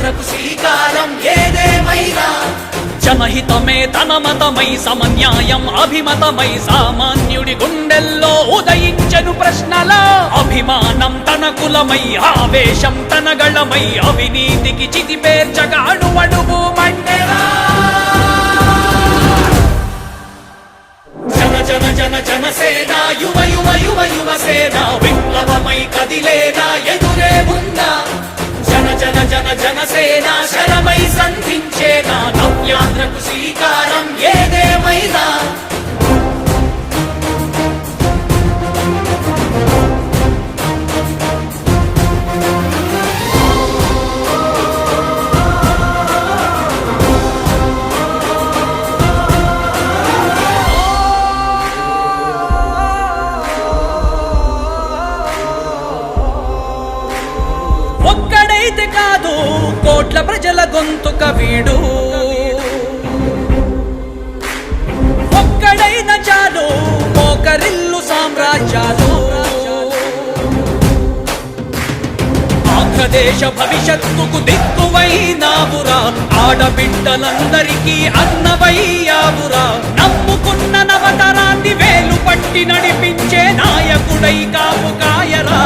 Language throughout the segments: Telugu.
నవ్యాంధ్రకు శ్రీకారం ఏదేమైనా జనహితమే తన మతమై సమన్యాయం అభిమతమై సామాన్యుడి గుండెల్లో ఉదయించెను ప్రశ్నల అభిమానం తన కులమై ఆవేశం తన గళమై అవినీతికి చితిపేర్చగా అణువణువు మండెరా జన జన జన జనసేన యువ యువ యువ యువసేన విప్లవమై కదిలేనా ఎదురే ఉందా జన జన జన జనసేన శరమై సంధించేనా నవ్యాంధ్రకు శ్రీకారం ఏదేమైనా ఒక్కడైతే కాదు కోట్ల ప్రజల గొంతుక వీడు ఒక్కడైన చాలు మోకరిల్లు సామ్రాజ్యాలు ఆంధ్రదేశ భవిష్యత్తుకు దిక్కువైనావురా ఆడబిడ్డలందరికీ అన్నవయ్యావురా నమ్ముకున్న నవతరాన్ని వేలు పట్టి నడిపించే నాయకుడై కాపు కాయరా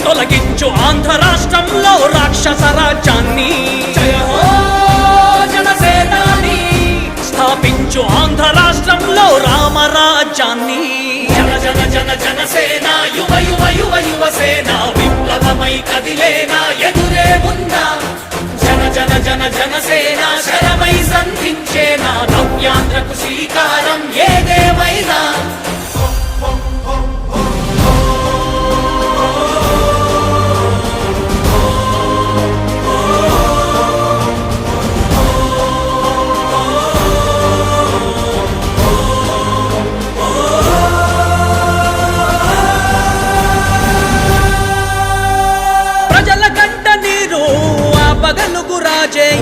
తొలగించు ఆంధ్ర రాష్ట్రంలో రాక్షస రాజ్యాన్ని జయ హో జనసేనాని స్థాపించు ఆంధ్ర రాష్ట్రంలో రామరాజ్యాన్ని జన జన జన జనసేన యువ యువ యువ యువసేన విప్లవమై కదిలేనా ఎదురే ఉందా జన జన జన జనసేన శరమై సంధించేనా నవ్యాంధ్రకు శ్రీకారం ఏదేమైనా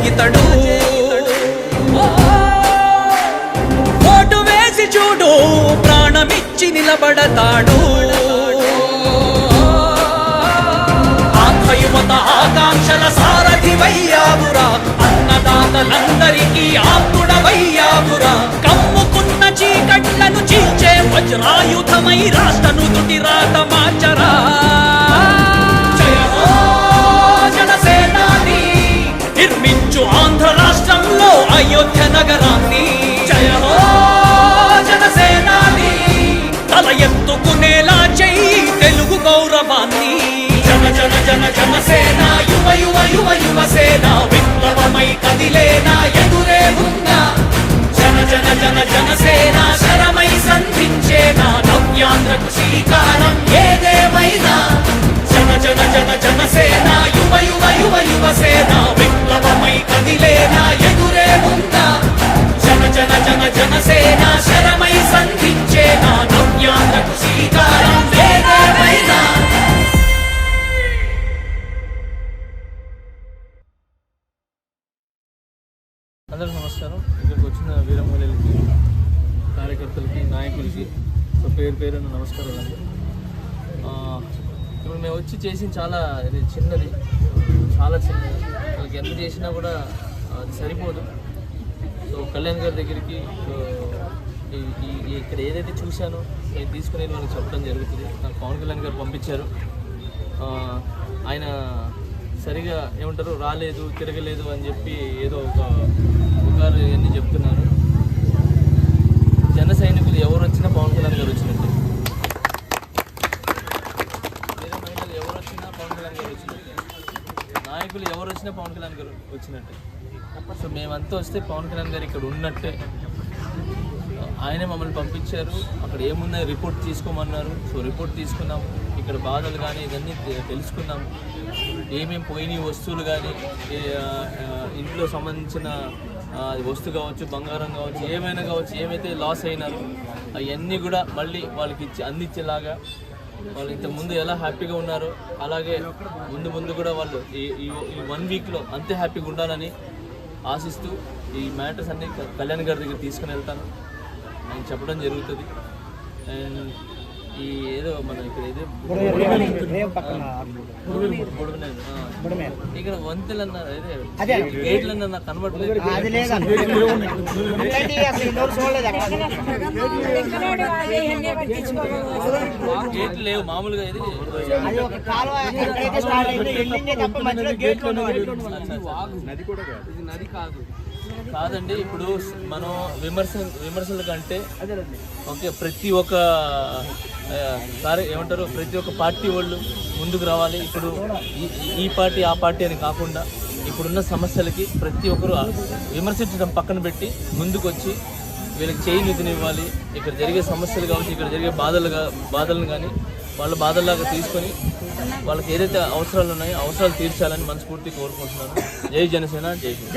ఇతడు ఓటు వేసి చూడు ప్రాణమిచ్చి నిలబడతాడు ఆంధ్ర యువత ఆకాంక్షల సారథివయ్యావురా అన్నదాతలందరికీ ఆప్తుడవయ్యావురా కమ్ముకున్న చీకట్లను చీల్చే వజ్రాయుధమై రాష్ట్రను తుటి రాత మార్చరా నిర్మించు ఆంధ్ర రాష్ట్రంలో అయోధ్య నగరాన్ని జయ హో జనసేనాని తల ఎత్తుకునేలా చెయ్యి తెలుగు గౌరవాన్ని జన జన జన జనసేన యువ యువ యువ యువసేన విప్లవమై కదిలేనా ఎదురే ఉందా జన జన జన జనసేన శరమై సంధించేనా నవ్యాంధ్రకు శ్రీకారం ఏదేమైనా జన జన జన జనసేన యువ యువ యువ యువసేన విప్లవమై కదిలేనా ఎదురే ఉందా జన జన జన జనసేన శరమై సంధించేనా నవ్యాంధ్రకు శ్రీకారం ఏదేమైనా అందరికీ నమస్కారం. ఇక్కడికి వచ్చిన వీరమహిళలకి కార్యకర్తలకి నాయకులకి పేరు పేరున నమస్కారాలు అండి. ఇప్పుడు మేము వచ్చి చేసిన చాలా ఇది చిన్నది, చాలా చిన్నది. వాళ్ళకి ఎంత చేసినా కూడా అది సరిపోదు. సో కళ్యాణ్ గారి దగ్గరికి ఇక్కడ ఏదైతే చూశానో నేను తీసుకునేది వాళ్ళకి చెప్పడం జరుగుతుంది. నాకు పవన్ కళ్యాణ్ గారు పంపించారు. ఆయన సరిగా ఏమంటారు రాలేదు, తిరగలేదు అని చెప్పి ఏదో ఒక పుకారు ఇవన్నీ చెప్తున్నారు. జన సైనికులు ఎవరు వచ్చినా పవన్ కళ్యాణ్ గారు వచ్చినట్టు, వేరే మహిళలు ఎవరు వచ్చినా పవన్ కళ్యాణ్ గారు వచ్చినట్టు, నాయకులు ఎవరు వచ్చినా పవన్ కళ్యాణ్ గారు వచ్చినట్టు. సో మేమంతా వస్తే పవన్ కళ్యాణ్ గారు ఇక్కడ ఉన్నట్టే. ఆయనే మమ్మల్ని పంపించారు. అక్కడ ఏమున్నాయి రిపోర్ట్ తీసుకోమన్నారు. సో రిపోర్ట్ తీసుకున్నాము. ఇక్కడ బాధలు కానీ ఇవన్నీ తెలుసుకున్నాము. ఏమేమి పోయినాయి వస్తువులు కానీ, ఇంట్లో సంబంధించిన వస్తువు కావచ్చు, బంగారం కావచ్చు, ఏమైనా కావచ్చు, ఏమైతే లాస్ అయినారో అవన్నీ కూడా మళ్ళీ వాళ్ళకి అందించేలాగా, వాళ్ళు ఇంతకుముందు ఎలా హ్యాపీగా ఉన్నారో అలాగే ముందు కూడా వాళ్ళు ఈ 1 వీక్లో అంతే హ్యాపీగా ఉండాలని ఆశిస్తూ ఈ మ్యాటర్స్ అన్నీ కళ్యాణ్ గారి దగ్గర తీసుకుని వెళ్తాను. ఆయన చెప్పడం జరుగుతుంది. అండ్ ఈ ఏదో మన ఇక్కడ ఏదో ఇక్కడ వంతెలన్న గేట్లన్న నాకు కనబడలేదు. గేట్లు లేవు మామూలుగా ఇది కాదండి. ఇప్పుడు మనం విమర్శల కంటే ఓకే ప్రతి ఒక్క ఏమంటారు ప్రతి ఒక్క పార్టీ వాళ్ళు ముందుకు రావాలి. ఇప్పుడు ఈ పార్టీ ఆ పార్టీ అని కాకుండా ఇప్పుడున్న సమస్యలకి ప్రతి ఒక్కరు విమర్శించడం పక్కన పెట్టి ముందుకు వచ్చి వీళ్ళకి చేయి నిధినివ్వాలి. ఇక్కడ జరిగే సమస్యలు కావచ్చు, ఇక్కడ జరిగే బాధలను కానీ వాళ్ళ బాధల్లాగా తీసుకొని వాళ్ళకి ఏదైతే అవసరాలు ఉన్నాయో అవసరాలు తీర్చాలని మనస్ఫూర్తి కోరుకుంటున్నాను. జై జనసేన, జై హింద్.